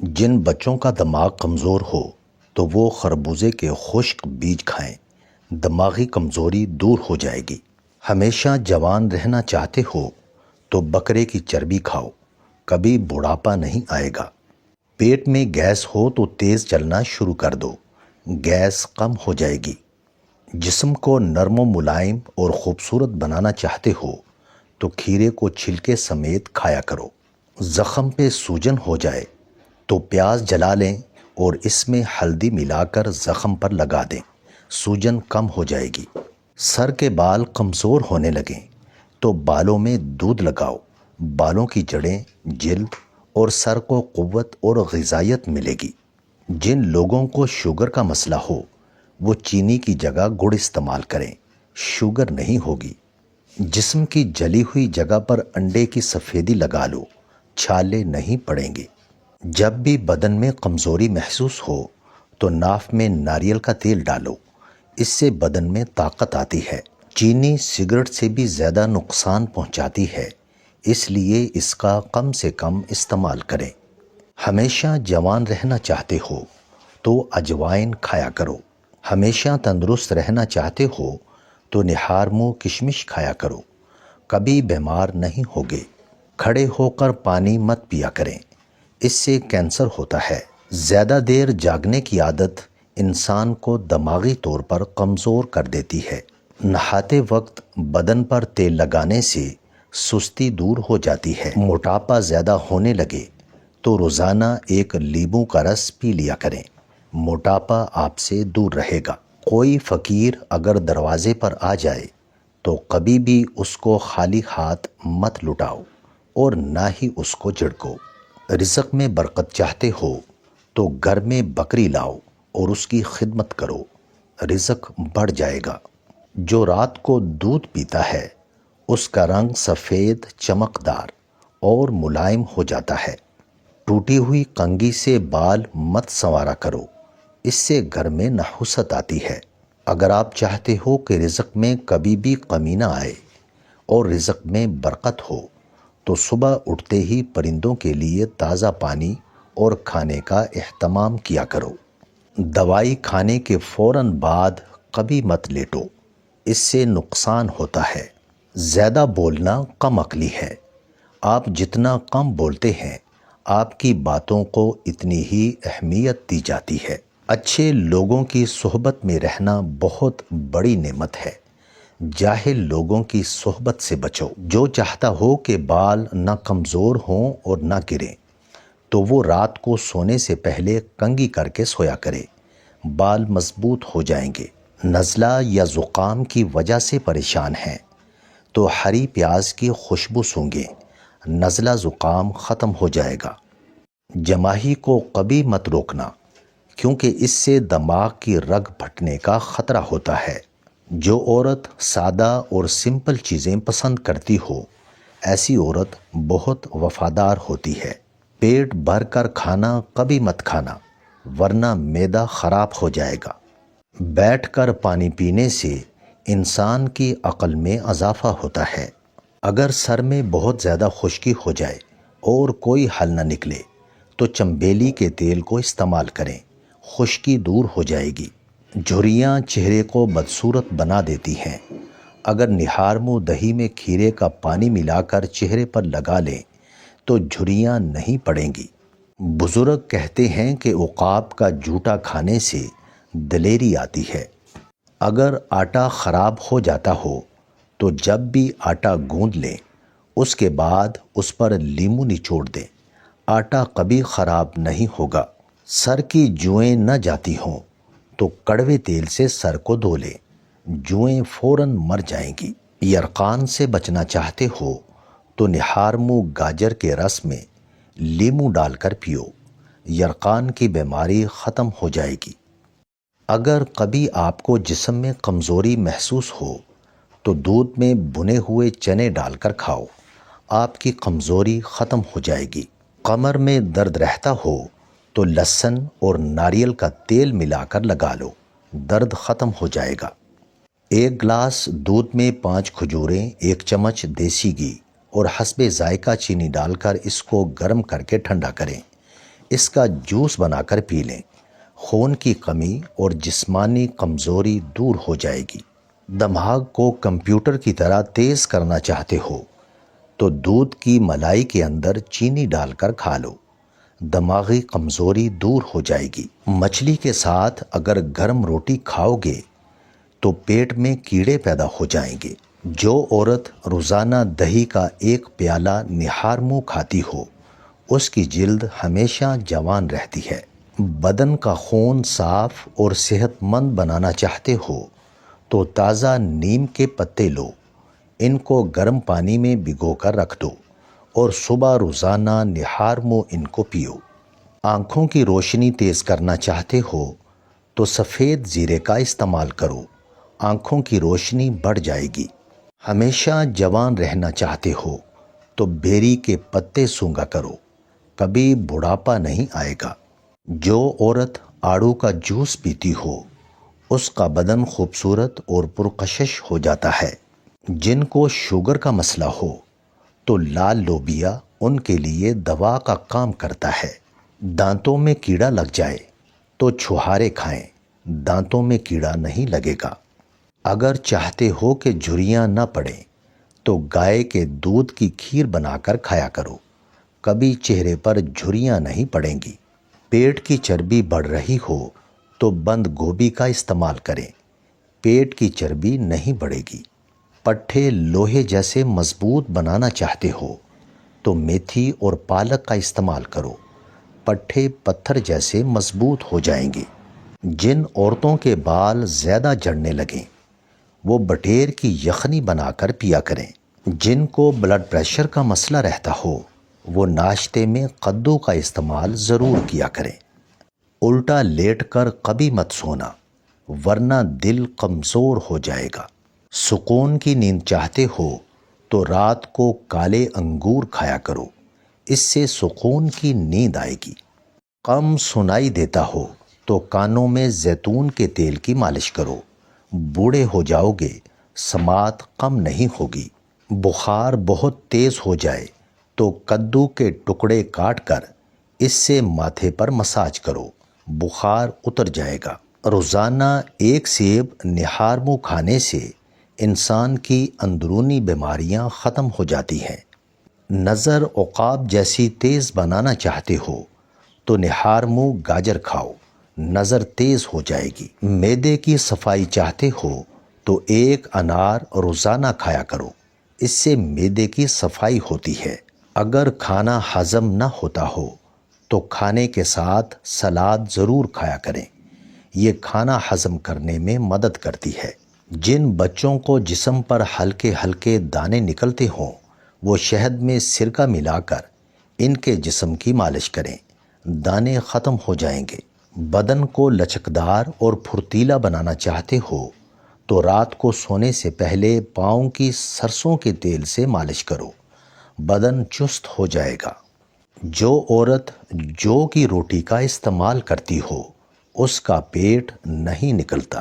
جن بچوں کا دماغ کمزور ہو تو وہ خربوزے کے خشک بیج کھائیں، دماغی کمزوری دور ہو جائے گی۔ ہمیشہ جوان رہنا چاہتے ہو تو بکرے کی چربی کھاؤ، کبھی بڑھاپا نہیں آئے گا۔ پیٹ میں گیس ہو تو تیز چلنا شروع کر دو، گیس کم ہو جائے گی۔ جسم کو نرم و ملائم اور خوبصورت بنانا چاہتے ہو تو کھیرے کو چھلکے سمیت کھایا کرو۔ زخم پہ سوجن ہو جائے تو پیاز جلا لیں اور اس میں ہلدی ملا کر زخم پر لگا دیں، سوجن کم ہو جائے گی۔ سر کے بال کمزور ہونے لگیں تو بالوں میں دودھ لگاؤ، بالوں کی جڑیں، جلد اور سر کو قوت اور غذائیت ملے گی۔ جن لوگوں کو شوگر کا مسئلہ ہو وہ چینی کی جگہ گڑ استعمال کریں، شوگر نہیں ہوگی۔ جسم کی جلی ہوئی جگہ پر انڈے کی سفیدی لگا لو، چھالے نہیں پڑیں گے۔ جب بھی بدن میں کمزوری محسوس ہو تو ناف میں ناریل کا تیل ڈالو، اس سے بدن میں طاقت آتی ہے۔ چینی سگریٹ سے بھی زیادہ نقصان پہنچاتی ہے، اس لیے اس کا کم سے کم استعمال کریں۔ ہمیشہ جوان رہنا چاہتے ہو تو اجوائن کھایا کرو۔ ہمیشہ تندرست رہنا چاہتے ہو تو نہار منہ کشمش کھایا کرو، کبھی بیمار نہیں ہوگے۔ کھڑے ہو کر پانی مت پیا کریں، اس سے کینسر ہوتا ہے۔ زیادہ دیر جاگنے کی عادت انسان کو دماغی طور پر کمزور کر دیتی ہے۔ نہاتے وقت بدن پر تیل لگانے سے سستی دور ہو جاتی ہے۔ موٹاپا زیادہ ہونے لگے تو روزانہ ایک لیموں کا رس پی لیا کریں، موٹاپا آپ سے دور رہے گا۔ کوئی فقیر اگر دروازے پر آ جائے تو کبھی بھی اس کو خالی ہاتھ مت لٹاؤ اور نہ ہی اس کو جھڑکو۔ رزق میں برکت چاہتے ہو تو گھر میں بکری لاؤ اور اس کی خدمت کرو، رزق بڑھ جائے گا۔ جو رات کو دودھ پیتا ہے اس کا رنگ سفید، چمکدار اور ملائم ہو جاتا ہے۔ ٹوٹی ہوئی کنگھی سے بال مت سنوارا کرو، اس سے گھر میں نحوست آتی ہے۔ اگر آپ چاہتے ہو کہ رزق میں کبھی بھی کمی نہ آئے اور رزق میں برکت ہو تو صبح اٹھتے ہی پرندوں کے لیے تازہ پانی اور کھانے کا اہتمام کیا کرو۔ دوائی کھانے کے فوراً بعد کبھی مت لیٹو، اس سے نقصان ہوتا ہے۔ زیادہ بولنا کم عقلی ہے، آپ جتنا کم بولتے ہیں آپ کی باتوں کو اتنی ہی اہمیت دی جاتی ہے۔ اچھے لوگوں کی صحبت میں رہنا بہت بڑی نعمت ہے، جاہل لوگوں کی صحبت سے بچو۔ جو چاہتا ہو کہ بال نہ کمزور ہوں اور نہ گریں تو وہ رات کو سونے سے پہلے کنگھی کر کے سویا کرے، بال مضبوط ہو جائیں گے۔ نزلہ یا زکام کی وجہ سے پریشان ہیں تو ہری پیاز کی خوشبو سونگھیں، نزلہ زکام ختم ہو جائے گا۔ جماہی کو کبھی مت روکنا کیونکہ اس سے دماغ کی رگ پھٹنے کا خطرہ ہوتا ہے۔ جو عورت سادہ اور سمپل چیزیں پسند کرتی ہو ایسی عورت بہت وفادار ہوتی ہے۔ پیٹ بھر کر کھانا کبھی مت کھانا ورنہ معدہ خراب ہو جائے گا۔ بیٹھ کر پانی پینے سے انسان کی عقل میں اضافہ ہوتا ہے۔ اگر سر میں بہت زیادہ خشکی ہو جائے اور کوئی حل نہ نکلے تو چنبیلی کے تیل کو استعمال کریں، خشکی دور ہو جائے گی۔ جھریاں چہرے کو بدصورت بنا دیتی ہیں، اگر نہار منہ دہی میں کھیرے کا پانی ملا کر چہرے پر لگا لیں تو جھریاں نہیں پڑیں گی۔ بزرگ کہتے ہیں کہ عقاب کا جوٹا کھانے سے دلیری آتی ہے۔ اگر آٹا خراب ہو جاتا ہو تو جب بھی آٹا گوندھ لیں اس کے بعد اس پر لیموں نچوڑ دیں، آٹا کبھی خراب نہیں ہوگا۔ سر کی جوئیں نہ جاتی ہوں تو کڑوے تیل سے سر کو دھو لیں، جوئیں فوراً مر جائیں گی۔ یرقان سے بچنا چاہتے ہو تو نہار منہ گاجر کے رس میں لیموں ڈال کر پیو، یرقان کی بیماری ختم ہو جائے گی۔ اگر کبھی آپ کو جسم میں کمزوری محسوس ہو تو دودھ میں بھنے ہوئے چنے ڈال کر کھاؤ، آپ کی کمزوری ختم ہو جائے گی۔ کمر میں درد رہتا ہو تو لہسن اور ناریل کا تیل ملا کر لگا لو، درد ختم ہو جائے گا۔ ایک گلاس دودھ میں 5 کھجوریں، 1 چمچ دیسی گھی اور حسب ذائقہ چینی ڈال کر اس کو گرم کر کے ٹھنڈا کریں، اس کا جوس بنا کر پی لیں، خون کی کمی اور جسمانی کمزوری دور ہو جائے گی۔ دماغ کو کمپیوٹر کی طرح تیز کرنا چاہتے ہو تو دودھ کی ملائی کے اندر چینی ڈال کر کھا لو، دماغی کمزوری دور ہو جائے گی۔ مچھلی کے ساتھ اگر گرم روٹی کھاؤ گے تو پیٹ میں کیڑے پیدا ہو جائیں گے۔ جو عورت روزانہ دہی کا ایک پیالہ نہار منہ کھاتی ہو اس کی جلد ہمیشہ جوان رہتی ہے۔ بدن کا خون صاف اور صحت مند بنانا چاہتے ہو تو تازہ نیم کے پتے لو، ان کو گرم پانی میں بھگو کر رکھ دو اور صبح روزانہ نہار منہ ان کو پیو۔ آنکھوں کی روشنی تیز کرنا چاہتے ہو تو سفید زیرے کا استعمال کرو، آنکھوں کی روشنی بڑھ جائے گی۔ ہمیشہ جوان رہنا چاہتے ہو تو بیری کے پتے سونگھا کرو، کبھی بڑھاپا نہیں آئے گا۔ جو عورت آڑو کا جوس پیتی ہو اس کا بدن خوبصورت اور پرکشش ہو جاتا ہے۔ جن کو شوگر کا مسئلہ ہو تو لال لوبیا ان کے لیے دوا کا کام کرتا ہے۔ دانتوں میں کیڑا لگ جائے تو چھہارے کھائیں، دانتوں میں کیڑا نہیں لگے گا۔ اگر چاہتے ہو کہ جھریاں نہ پڑیں تو گائے کے دودھ کی کھیر بنا کر کھایا کرو، کبھی چہرے پر جھریاں نہیں پڑیں گی۔ پیٹ کی چربی بڑھ رہی ہو تو بند گوبھی کا استعمال کریں، پیٹ کی چربی نہیں بڑھے گی۔ پٹھے لوہے جیسے مضبوط بنانا چاہتے ہو تو میتھی اور پالک کا استعمال کرو، پٹھے پتھر جیسے مضبوط ہو جائیں گے۔ جن عورتوں کے بال زیادہ جھڑنے لگیں وہ بٹیر کی یخنی بنا کر پیا کریں۔ جن کو بلڈ پریشر کا مسئلہ رہتا ہو وہ ناشتے میں کدو کا استعمال ضرور کیا کریں۔ الٹا لیٹ کر کبھی مت سونا ورنہ دل کمزور ہو جائے گا۔ سکون کی نیند چاہتے ہو تو رات کو کالے انگور کھایا کرو، اس سے سکون کی نیند آئے گی۔ کم سنائی دیتا ہو تو کانوں میں زیتون کے تیل کی مالش کرو، بوڑھے ہو جاؤ گے سماعت کم نہیں ہوگی۔ بخار بہت تیز ہو جائے تو کدو کے ٹکڑے کاٹ کر اس سے ماتھے پر مساج کرو، بخار اتر جائے گا۔ روزانہ ایک سیب نہار منہ کھانے سے انسان کی اندرونی بیماریاں ختم ہو جاتی ہیں۔ نظر عقاب جیسی تیز بنانا چاہتے ہو تو نہار منہ گاجر کھاؤ، نظر تیز ہو جائے گی۔ معدے کی صفائی چاہتے ہو تو ایک انار روزانہ کھایا کرو، اس سے معدے کی صفائی ہوتی ہے۔ اگر کھانا ہضم نہ ہوتا ہو تو کھانے کے ساتھ سلاد ضرور کھایا کریں، یہ کھانا ہضم کرنے میں مدد کرتی ہے۔ جن بچوں کو جسم پر ہلکے ہلکے دانے نکلتے ہوں وہ شہد میں سرکہ ملا کر ان کے جسم کی مالش کریں، دانے ختم ہو جائیں گے۔ بدن کو لچکدار اور پھرتیلا بنانا چاہتے ہو تو رات کو سونے سے پہلے پاؤں کی سرسوں کے تیل سے مالش کرو، بدن چست ہو جائے گا۔ جو عورت جو کی روٹی کا استعمال کرتی ہو اس کا پیٹ نہیں نکلتا۔